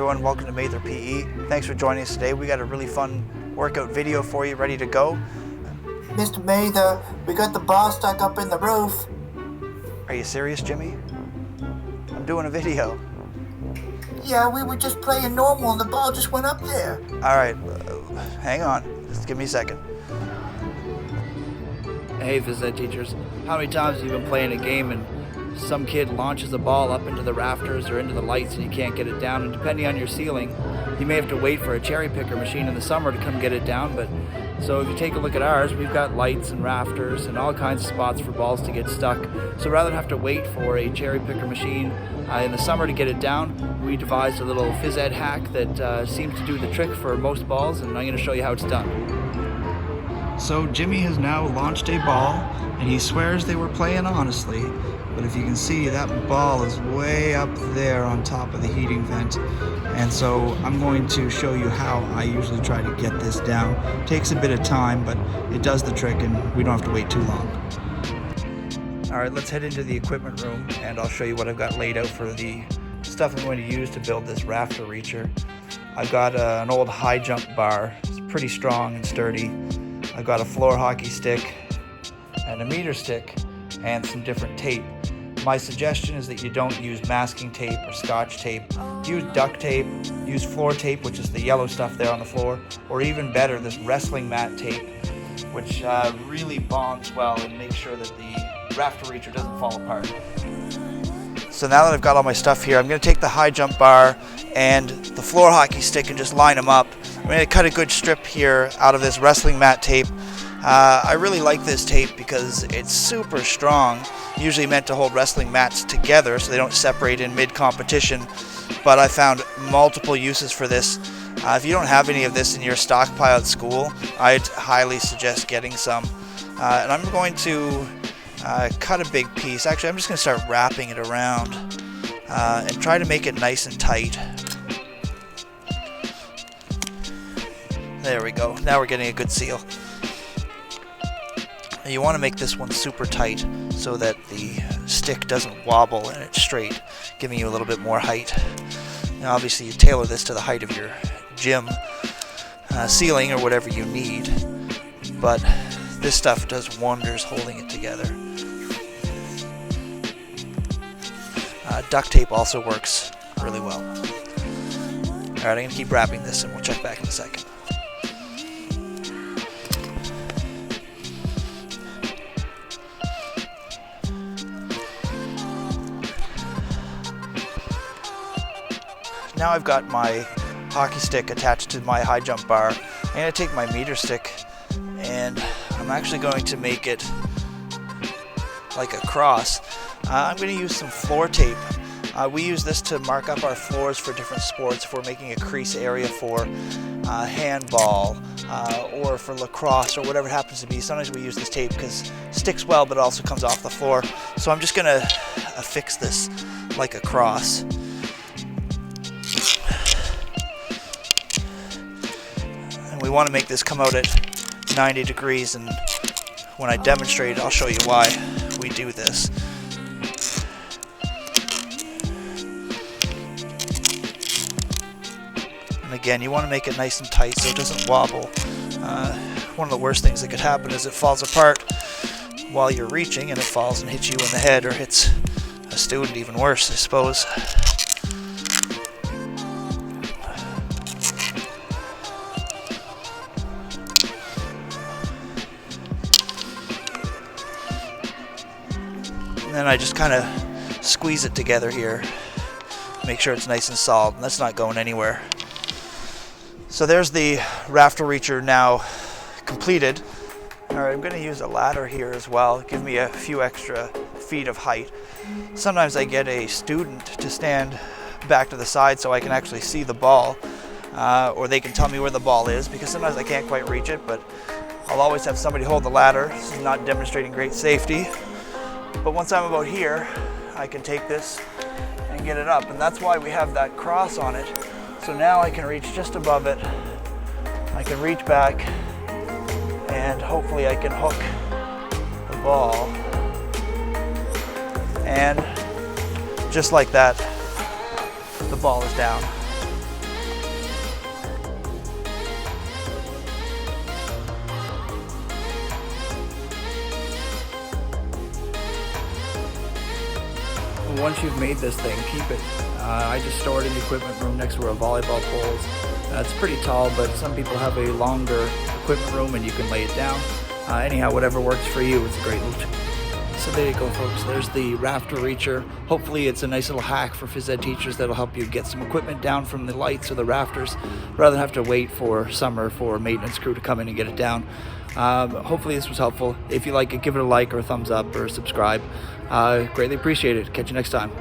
everyone, welcome to matherPE. Thanks for joining us today. We got a really fun workout video for you ready to go. Mr. Mather, we got the ball stuck up in the roof. Are you serious, Jimmy? I'm doing a video. Yeah, we were just playing normal and the ball just went up there. Alright, hang on. Just give me a second. Hey, phys ed teachers, how many times have you been playing a game and some kid launches a ball up into the rafters or into the lights and you can't get it down, and depending on your ceiling, you may have to wait for a cherry picker machine in the summer to come get it down. But so if you take a look at ours, we've got lights and rafters and all kinds of spots for balls to get stuck. So rather than have to wait for a cherry picker machine in the summer to get it down, we devised a little phys ed hack that seems to do the trick for most balls, and I'm going to show you how it's done. So Jimmy has now launched a ball, and he swears they were playing honestly, but if you can see, that ball is way up there on top of the heating vent. And so I'm going to show you how I usually try to get this down. It takes a bit of time, but it does the trick and we don't have to wait too long. Alright, let's head into the equipment room and I'll show you what I've got laid out for the stuff I'm going to use to build this Rafter Reacher. I've got an old high jump bar. It's pretty strong and sturdy. I've got a floor hockey stick and a meter stick and some different tape. My suggestion is that you don't use masking tape or scotch tape. Use duct tape, use floor tape, which is the yellow stuff there on the floor, or even better, this wrestling mat tape, which really bonds well and makes sure that the Rafter Reacher doesn't fall apart. So now that I've got all my stuff here, I'm going to take the high jump bar and the floor hockey stick and just line them up. I'm going to cut a good strip here out of this wrestling mat tape. I really like this tape because it's super strong, usually meant to hold wrestling mats together so they don't separate in mid-competition, but I found multiple uses for this. If you don't have any of this in your stockpile at school, I'd highly suggest getting some. And I'm going to cut a big piece. Actually, I'm just going to start wrapping it around and try to make it nice and tight. There we go. Now we're getting a good seal. You want to make this one super tight so that the stick doesn't wobble and it's straight, giving you a little bit more height. Now obviously you tailor this to the height of your gym ceiling or whatever you need, but this stuff does wonders holding it together. Duct tape also works really well. Alright, I'm going to keep wrapping this and we'll check back in a second. Now I've got my hockey stick attached to my high jump bar. I'm going to take my meter stick and I'm actually going to make it like a cross. I'm going to use some floor tape. We use this to mark up our floors for different sports. If we're making a crease area for handball or for lacrosse or whatever it happens to be, sometimes we use this tape because it sticks well but it also comes off the floor. So I'm just going to affix this like a cross. We want to make this come out at 90 degrees, and when I demonstrate, I'll show you why we do this. And again, you want to make it nice and tight so it doesn't wobble. One of the worst things that could happen is it falls apart while you're reaching and it falls and hits you in the head, or hits a student, even worse, I suppose. And then I just kind of squeeze it together here, make sure it's nice and solid, and that's not going anywhere. So there's the Rafter Reacher now completed. Alright, I'm going to use a ladder here as well, give me a few extra feet of height. Sometimes I get a student to stand back to the side so I can actually see the ball, or they can tell me where the ball is, because sometimes I can't quite reach it, but I'll always have somebody hold the ladder. This is not demonstrating great safety. But once I'm about here, I can take this and get it up. And that's why we have that cross on it. So now I can reach just above it. I can reach back and hopefully I can hook the ball. And just like that, the ball is down. once you've made this thing, keep it. I just store it in the equipment room next to where a volleyball pole is. It's pretty tall, but some people have a longer equipment room and you can lay it down. Anyhow, whatever works for you, it's a great loot. So there you go, folks. There's the Rafter Reacher. Hopefully it's a nice little hack for phys ed teachers that'll help you get some equipment down from the lights or the rafters rather than have to wait for summer for a maintenance crew to come in and get it down. Hopefully this was helpful. If you like it, give it a like or a thumbs up or subscribe. Greatly appreciate it. Catch you next time.